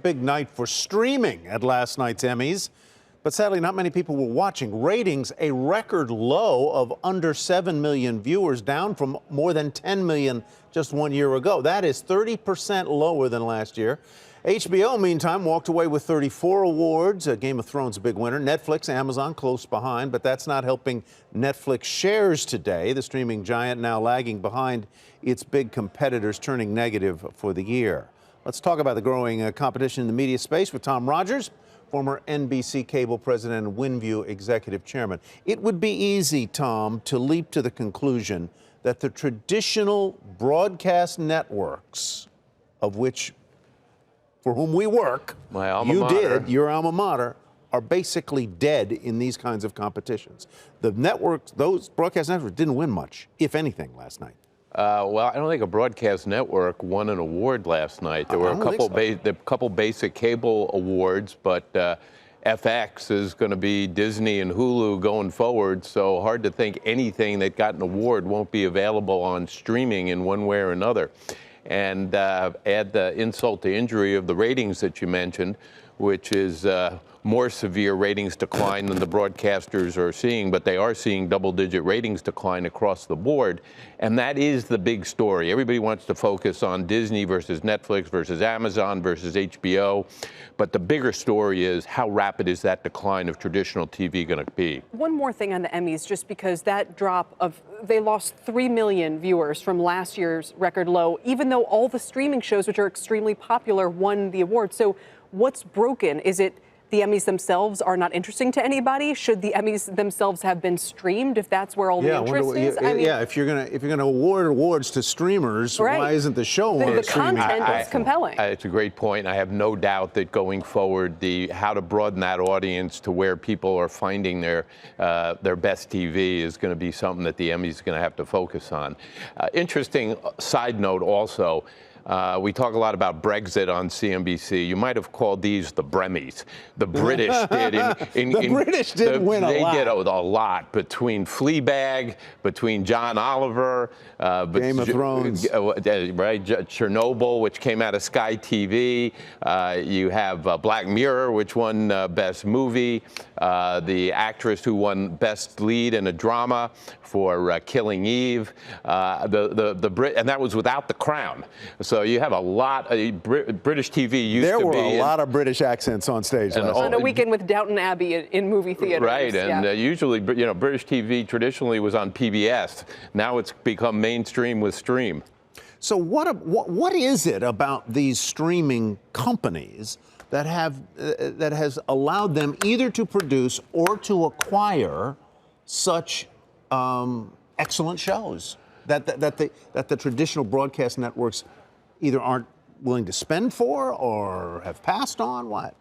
big night for streaming at last night's Emmys, but sadly not many people were watching. Ratings, a record low of under 7 million viewers, down from more than 10 million just 1 year ago. That is 30% lower than last year. HBO, meantime, walked away with 34 awards. Game of Thrones, a big winner. Netflix, Amazon, close behind, but that's not helping Netflix shares today. The streaming giant now lagging behind its big competitors, turning negative for the year. Let's talk about the growing competition in the media space with Tom Rogers, former NBC Cable president and Winview executive chairman. It would be easy, Tom, to leap to the conclusion that the traditional broadcast networks, of which for whom we work, your alma mater, are basically dead in these kinds of competitions. The networks, those broadcast networks, didn't win much, if anything, last night. Well, I don't think a broadcast network won an award last night. There were a couple basic cable awards, but FX is going to be Disney and Hulu going forward, so hard to think anything that got an award won't be available on streaming in one way or another. And add the insult to injury of the ratings that you mentioned, which is more severe ratings decline than the broadcasters are seeing, but they are seeing double-digit ratings decline across the board. And that is the big story. Everybody wants to focus on Disney versus Netflix versus Amazon versus HBO. But the bigger story is how rapid is that decline of traditional TV going to be? One more thing on the Emmys, just because that drop of, they lost 3 million viewers from last year's record low, even though all the streaming shows, which are extremely popular, won the award. So what's broken? Is it the Emmys themselves are not interesting to anybody? Should the Emmys themselves have been streamed if that's where all the interest is? I mean, if you're gonna award awards to streamers, right. Why isn't the show on the streaming? content is compelling. It's a great point. I have no doubt that going forward, how to broaden that audience to where people are finding their best TV is going to be something that the Emmys is going to have to focus on. Interesting side note also. We talk a lot about Brexit on CNBC. You might have called these the Bremmys. The British did. The British did win a lot. They did a lot between Fleabag, between John Oliver, Game of Thrones, right? Chernobyl, which came out of Sky TV. You have Black Mirror, which won Best Movie. The actress who won Best Lead in a Drama for Killing Eve. And that was without The Crown. So you have a lot of British TV used to be. There were a lot of British accents on stage last night. On a weekend with Downton Abbey in movie theaters. Right, and usually, British TV traditionally was on PBS. Now it's become mainstream with Stream. So what is it about these streaming companies that has allowed them either to produce or to acquire such excellent shows that the traditional broadcast networks either aren't willing to spend for or have passed on? What?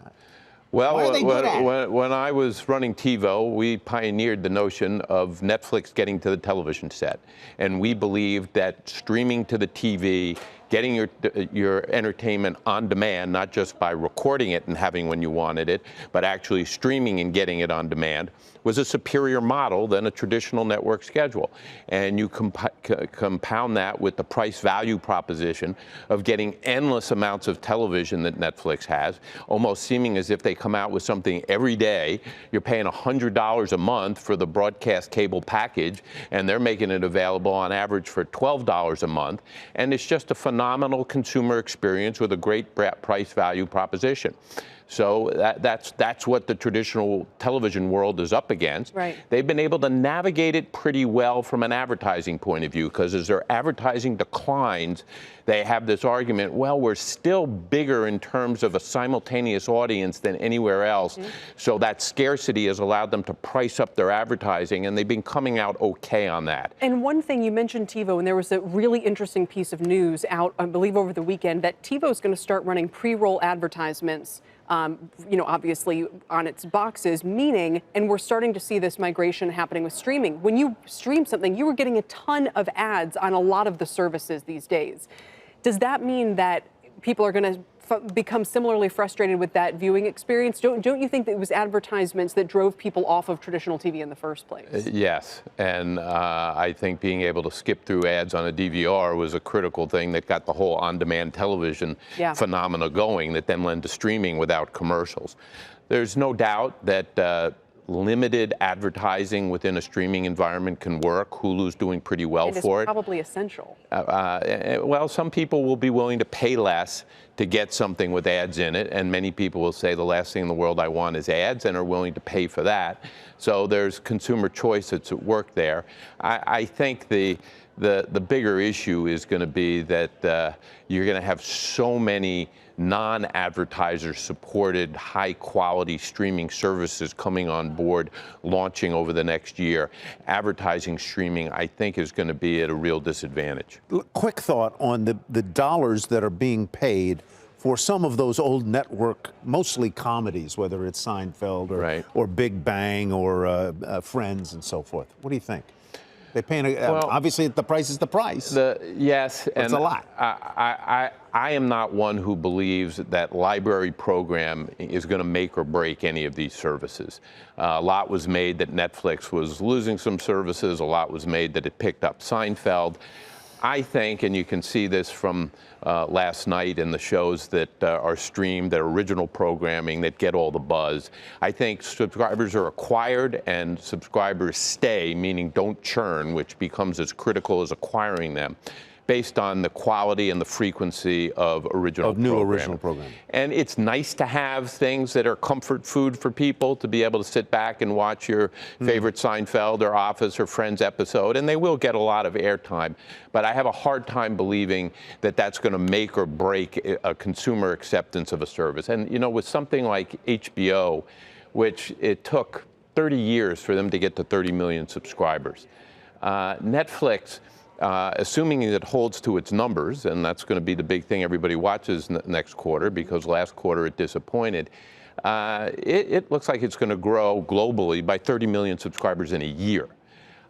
Well, Why are they good at it? When I was running TiVo, we pioneered the notion of Netflix getting to the television set. And we believed that streaming to the TV, getting your entertainment on demand, not just by recording it and having when you wanted it, but actually streaming and getting it on demand, was a superior model than a traditional network schedule. And you compound that with the price-value proposition of getting endless amounts of television that Netflix has, almost seeming as if they come out with something every day. You're paying $100 a month for the broadcast cable package, and they're making it available on average for $12 a month. And it's just a phenomenal consumer experience with a great price-value proposition. So that's what the traditional television world is up against. Right. They've been able to navigate it pretty well from an advertising point of view, because as their advertising declines, they have this argument, well, we're still bigger in terms of a simultaneous audience than anywhere else. Mm-hmm. So that scarcity has allowed them to price up their advertising, and they've been coming out okay on that. And one thing, you mentioned TiVo, and there was a really interesting piece of news out, I believe, over the weekend, that TiVo is going to start running pre-roll advertisements obviously on its boxes, meaning, and we're starting to see this migration happening with streaming. When you stream something, you were getting a ton of ads on a lot of the services these days. Does that mean that people are going to become similarly frustrated with that viewing experience? Don't you think that it was advertisements that drove people off of traditional TV in the first place? Yes, and I think being able to skip through ads on a DVR was a critical thing that got the whole on-demand television phenomena going, that then led to streaming without commercials. There's no doubt that limited advertising within a streaming environment can work. Hulu's doing pretty well for it. It's probably essential. Well, some people will be willing to pay less to get something with ads in it, and many people will say the last thing in the world I want is ads, and are willing to pay for that. So there's consumer choice that's at work there. I think the bigger issue is going to be that you're going to have so many non-advertiser supported high-quality streaming services coming on board, launching over the next year. Advertising streaming, I think, is going to be at a real disadvantage. Quick thought on the dollars that are being paid for some of those old network, mostly comedies, whether it's Seinfeld or Big Bang or Friends and so forth. What do you think? They're paying, obviously the price is the price. Yes, and it's a lot. I am not one who believes that library program is going to make or break any of these services. A lot was made that Netflix was losing some services. A lot was made that it picked up Seinfeld. I think, and you can see this from last night in the shows that are streamed, that original programming that get all the buzz. I think subscribers are acquired and subscribers stay, meaning don't churn, which becomes as critical as acquiring them, based on the quality and the frequency of new original programming. And it's nice to have things that are comfort food for people, to be able to sit back and watch your favorite Seinfeld or Office or Friends episode, and they will get a lot of airtime. But I have a hard time believing that that's going to make or break a consumer acceptance of a service. And, you know, with something like HBO, which it took 30 years for them to get to 30 million subscribers, Netflix, assuming it holds to its numbers, and that's going to be the big thing everybody watches next quarter, because last quarter it disappointed, it looks like it's going to grow globally by 30 million subscribers in a year.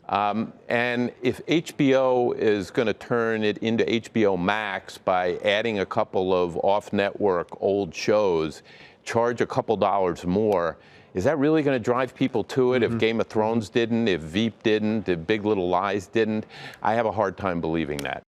And if HBO is going to turn it into HBO Max by adding a couple of off-network old shows, charge a couple dollars more, is that really going to drive people to it? If Game of Thrones didn't, if Veep didn't, if Big Little Lies didn't, I have a hard time believing that.